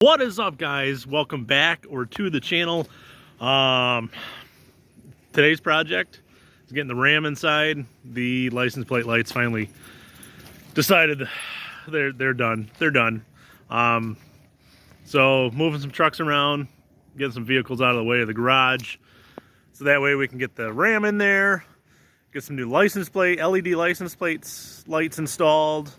What is up, guys? Welcome back or to the channel. Today's project is getting the Ram inside. The license plate lights finally decided they're done. They're done. So moving some trucks around, getting some vehicles out of the way of the garage, so that way we can get the Ram in there, get some new license plate, LED license plates, lights installed.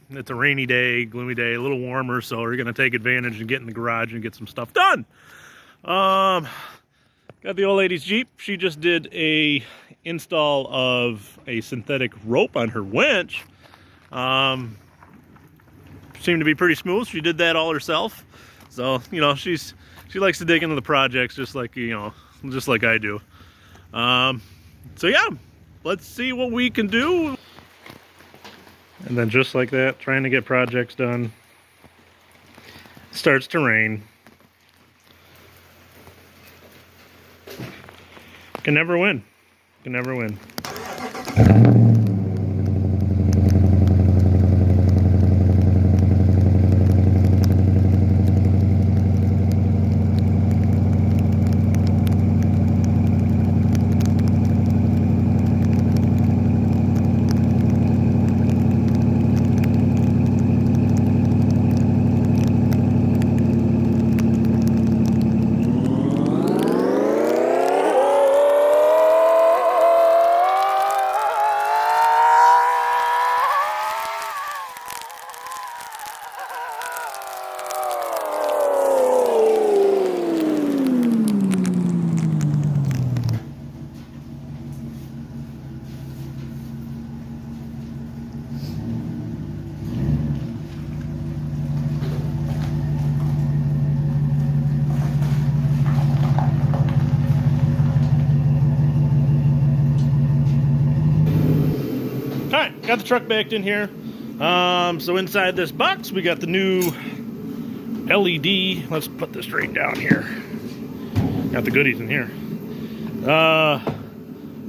It's a rainy day, gloomy day, a little warmer, so we're going to take advantage and get in the garage and get some stuff done. Got the old lady's Jeep. She just did a install of a synthetic rope on her winch. Seemed to be pretty smooth. She did that all herself. So, you know, she likes to dig into the projects just like, just like I do. So yeah, let's see what we can do. And then just like that, trying to get projects done, starts to rain. Can never win. Can never win. Alright, got the truck backed in here. So inside this box we got the new LED. Let's put this right down here. Got the goodies in here.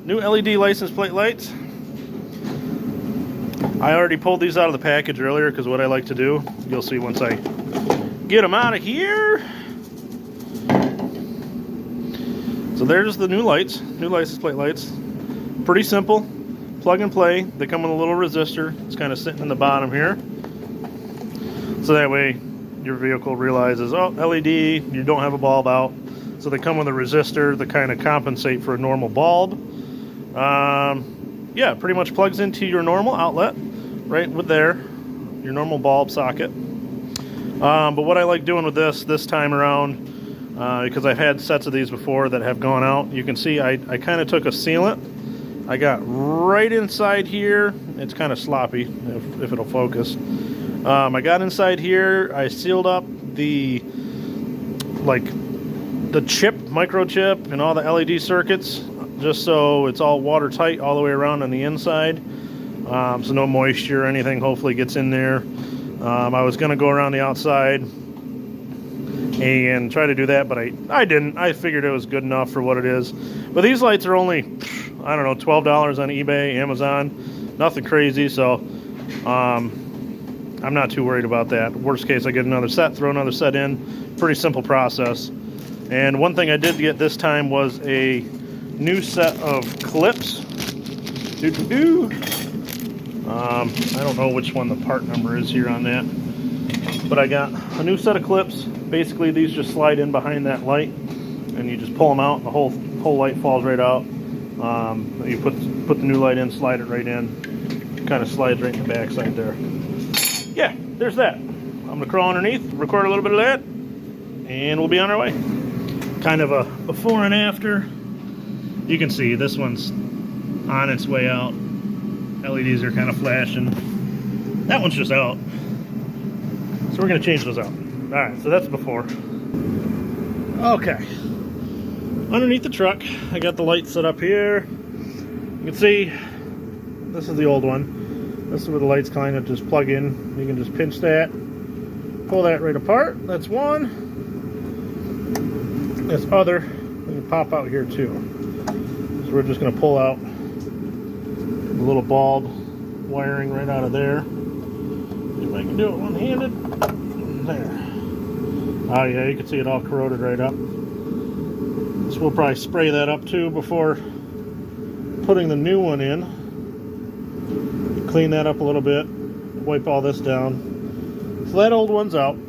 New LED license plate lights. I already pulled these out of the package earlier because what I like to do, you'll see once I get them out of here. So there's the new lights, new license plate lights. Pretty simple. Plug and play. They come with a little resistor. It's kind of sitting in the bottom here. So that way your vehicle realizes, oh, LED, you don't have a bulb out. So they come with a resistor that kind of compensate for a normal bulb. Yeah, pretty much plugs into your normal outlet right with there, your normal bulb socket. But what I like doing with this time around, because I've had sets of these before that have gone out, you can see I kind of took a sealant. I got right inside here. It's kind of sloppy if it'll focus. I got inside here. I sealed up the chip, microchip, and all the LED circuits, just so it's all watertight all the way around on the inside. So no moisture or anything hopefully gets in there. I was gonna go around the outside and try to do that, but I didn't. I figured it was good enough for what it is. But these lights are only, I don't know, $12 on eBay, Amazon, nothing crazy, so I'm not too worried about that. Worst case, I get another set, throw another set in. Pretty simple process. And one thing I did get this time was a new set of clips. I don't know which one the part number is here on that, but I got a new set of clips. Basically, these just slide in behind that light, and you just pull them out, and the whole light falls right out. You put the new light in, slide it right in, kind of slides right in the backside there. Yeah, there's that. I'm gonna crawl underneath, record a little bit of that, and we'll be on our way. Kind of a before and after. You can see this one's on its way out. LEDs are kind of flashing. That one's just out. So we're gonna change those out. All right, so that's before. Okay. Underneath the truck, I got the light set up here. You can see, this is the old one. This is where the lights kind of just plug in. You can just pinch that, pull that right apart. That's one. This other, we can pop out here too. So we're just gonna pull out the little bulb wiring right out of there. See if I can do it one-handed. There. Oh yeah, you can see it all corroded right up. So we'll probably spray that up too before putting the new one in. Clean that up a little bit. Wipe all this down. So that old one's out. I'll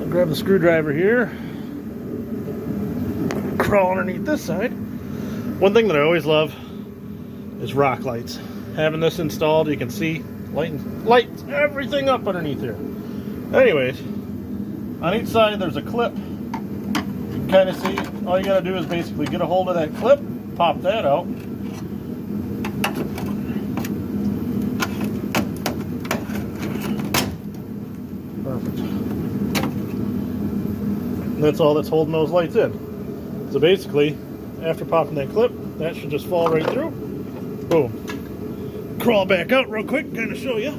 grab the screwdriver here. Crawl underneath this side. One thing that I always love is rock lights. Having this installed, you can see lights everything up underneath here. Anyways, on each side there's a clip. You can kind of see, all you gotta do is basically get a hold of that clip, pop that out. Perfect. And that's all that's holding those lights in. So basically, after popping that clip, that should just fall right through. Boom. Crawl back out real quick, kind of show you.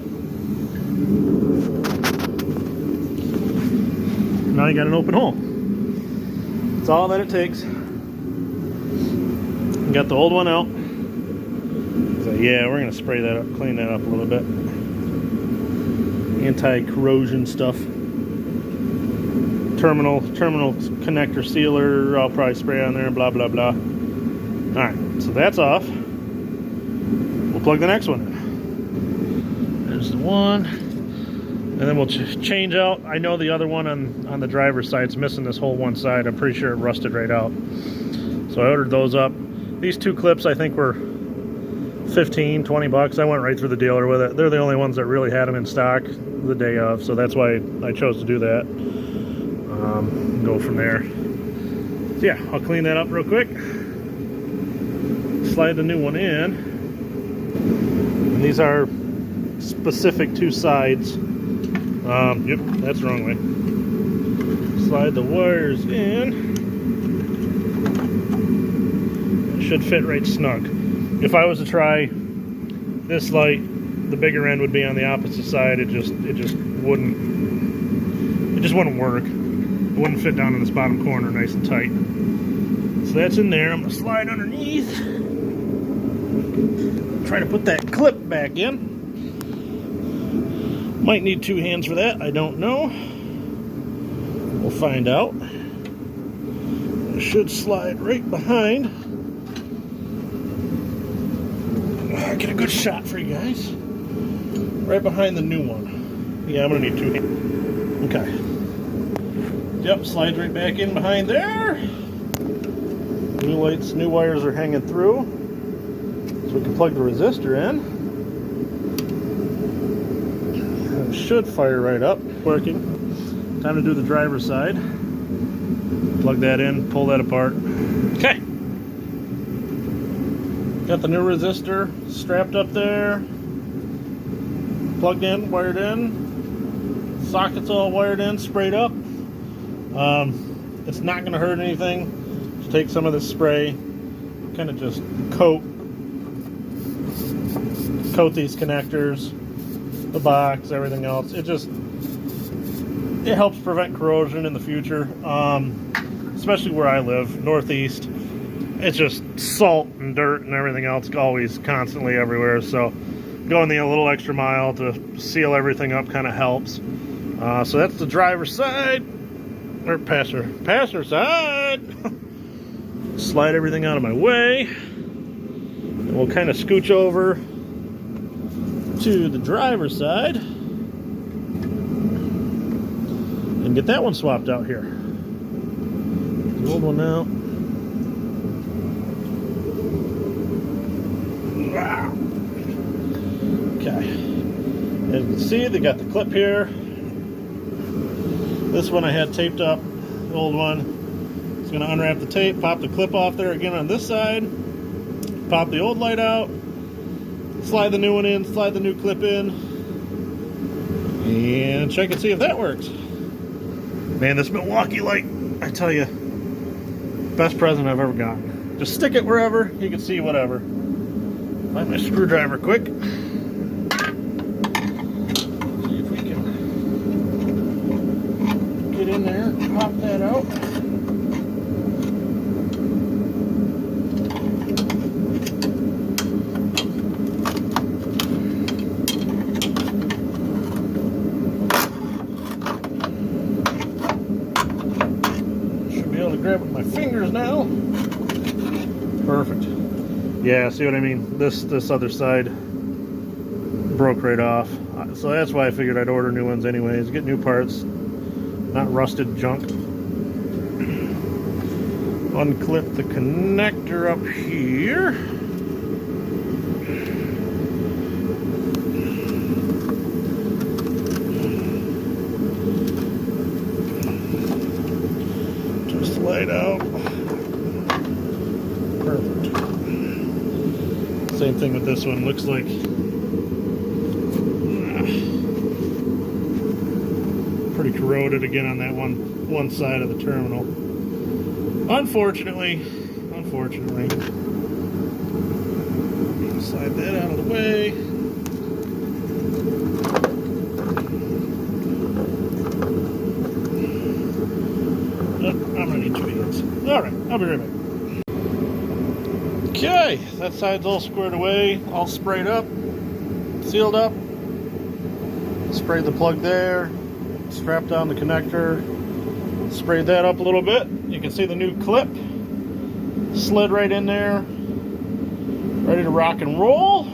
Now you got an open hole. That's all that it takes. You got the old one out. So yeah, we're gonna spray that up, clean that up a little bit. Anti-corrosion stuff. Terminal connector sealer, I'll probably spray on there, blah, blah, blah. Alright, so that's off. We'll plug the next one in. There's the one. And then we'll change out. I know the other one on the driver's side's missing this whole one side. I'm pretty sure it rusted right out. So I ordered those up. These two clips I think were 15, 20 bucks. I went right through the dealer with it. They're the only ones that really had them in stock the day of, so that's why I chose to do that. Go from there. So yeah, I'll clean that up real quick. Slide the new one in. And these are specific two sides. Yep, that's the wrong way. Slide the wires in. It should fit right snug. If I was to try this light, the bigger end would be on the opposite side. It just wouldn't work. It wouldn't fit down in this bottom corner nice and tight. So that's in there. I'm gonna slide underneath. Try to put that clip back in. Might need two hands for that, I don't know. We'll find out. It should slide right behind. I'll get a good shot for you guys. Right behind the new one. Yeah, I'm gonna need two hands. Okay. Yep, slides right back in behind there. New lights, new wires are hanging through. So we can plug the resistor in. It should fire right up. Working. Time to do the driver's side. Plug that in, pull that apart. Okay. Got the new resistor strapped up there. Plugged in, wired in. Sockets all wired in, sprayed up. It's not going to hurt anything. Just take some of this spray, kind of just coat these connectors, the box, everything else. It helps prevent corrosion in the future, especially where I live, northeast. It's just salt and dirt and everything else always constantly everywhere, so going the little extra mile to seal everything up kind of helps. So that's the driver's side, or passenger side. Slide everything out of my way, and we'll kind of scooch over to the driver's side and get that one swapped out here. The old one now. Okay. As you can see, they got the clip here. This one I had taped up, the old one. It's going to unwrap the tape, pop the clip off there again on this side, pop the old light out, slide the new one in, slide the new clip in, and check and see if that works. Man, this Milwaukee light, I tell you, best present I've ever gotten. Just stick it wherever, you can see whatever. Find my screwdriver quick. See if we can get in there, pop that out. to grab it with my fingers now. Perfect. Yeah, see what I mean? This other side broke right off. So that's why I figured I'd order new ones anyways. Get new parts, not rusted junk. Unclip the connector up here. Just slide out. Perfect. Same thing with this one. Looks like pretty corroded again on that one side of the terminal. Unfortunately, slide that out of the way. Oh, I'm gonna need 2 hands. All right, I'll be right back. Okay, that side's all squared away, all sprayed up, sealed up. Sprayed the plug there, strapped down the connector, sprayed that up a little bit. You can see the new clip slid right in there, ready to rock and roll.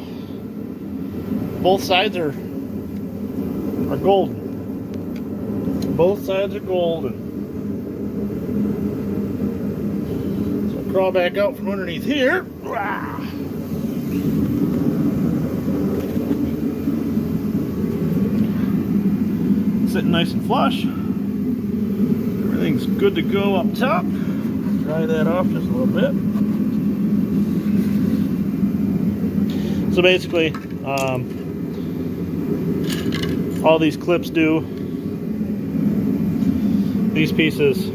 Both sides are golden. Both sides are golden. So I'll crawl back out from underneath here. Sitting nice and flush. Everything's good to go up top. Dry that off just a little bit. So basically, all these clips do, these pieces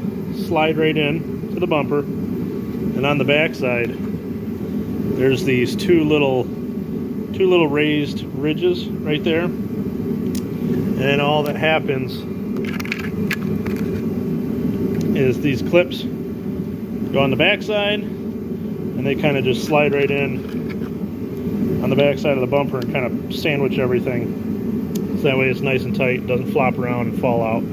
slide right in to the bumper, and on the back side, there's these two little raised ridges right there. And all that happens is these clips go on the back side, and they kind of just slide right in on the back side of the bumper and kind of sandwich everything. So that way it's nice and tight, doesn't flop around and fall out.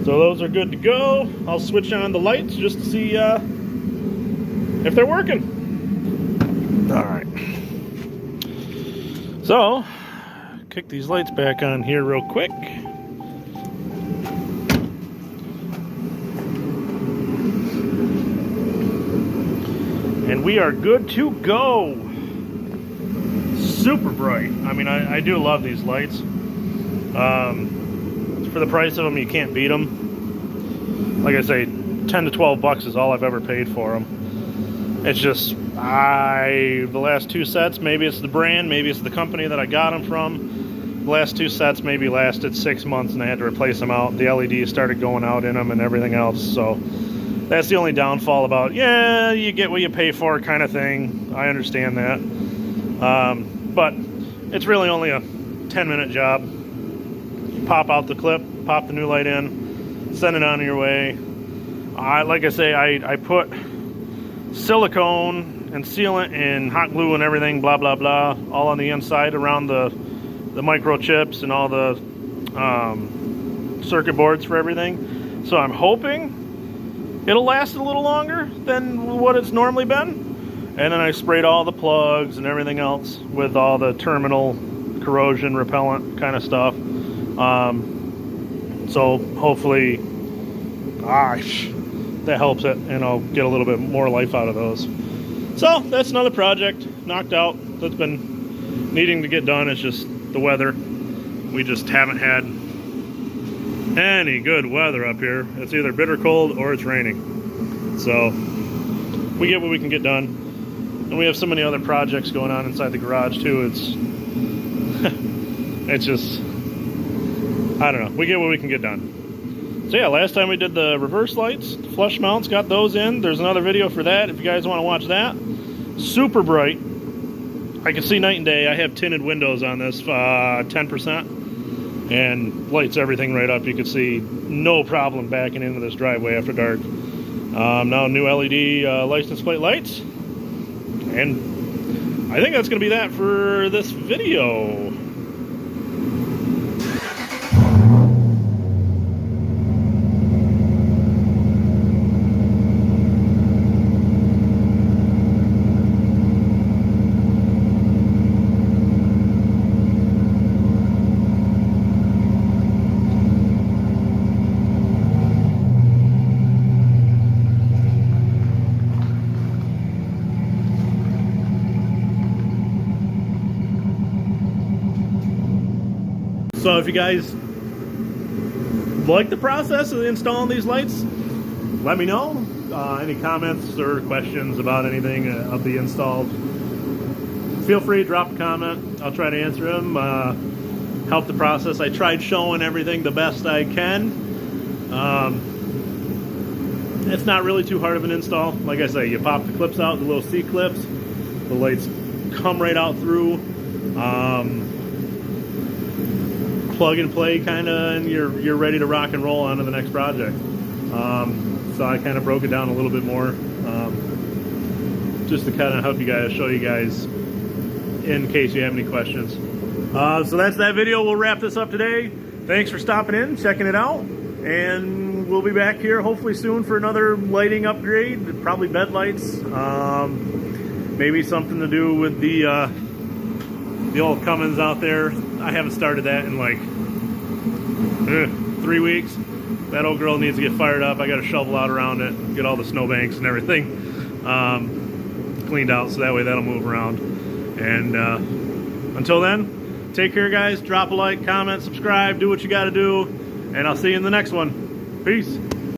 So those are good to go. I'll switch on the lights just to see if they're working. All right. So, kick these lights back on here real quick. And we are good to go. Super bright. I mean, I do love these lights. For the price of them, you can't beat them. Like I say, 10 to 12 bucks is all I've ever paid for them. It's just, the last two sets, maybe it's the brand, maybe it's the company that I got them from. The last two sets maybe lasted 6 months and I had to replace them out. The LEDs started going out in them and everything else. So that's the only downfall about, yeah, you get what you pay for kind of thing. I understand that. But it's really only a 10-minute job. You pop out the clip, pop the new light in, send it on your way. Like I say, I put silicone and sealant and hot glue and everything, blah, blah, blah, all on the inside around the microchips and all the circuit boards for everything. So I'm hoping it'll last a little longer than what it's normally been. And then I sprayed all the plugs and everything else with all the terminal corrosion repellent kind of stuff. So hopefully, that helps it, and I'll get a little bit more life out of those. So that's another project knocked out that's been needing to get done. It's just the weather. We just haven't had any good weather up here. It's either bitter cold or it's raining. So we get what we can get done. And we have so many other projects going on inside the garage too. It's just, I don't know. We get what we can get done. So yeah, last time we did the reverse lights, flush mounts, got those in. There's another video for that if you guys want to watch that. Super bright. I can see night and day. I have tinted windows on this, 10%, and lights everything right up. You can see no problem backing into this driveway after dark. Now new LED license plate lights. And I think that's going to be that for this video. So if you guys like the process of installing these lights, let me know. Any comments or questions about anything of the installs, feel free to drop a comment. I'll try to answer them, help the process. I tried showing everything the best I can. It's not really too hard of an install. Like I say, you pop the clips out, the little C clips, the lights come right out through. Plug and play kind of, and you're ready to rock and roll on to the next project. So I kind of broke it down a little bit more, just to kind of help you guys, show you guys in case you have any questions. So that's that video. We'll wrap this up today. Thanks for stopping in, checking it out, and we'll be back here hopefully soon for another lighting upgrade, probably bed lights, maybe something to do with the old Cummins out there. I haven't started that in like 3 weeks. That old girl needs to get fired up. I got a shovel out around it, get all the snowbanks and everything cleaned out, so that way that'll move around. And until then, take care, guys. Drop a like, comment, subscribe, do what you got to do, and I'll see you in the next one. Peace.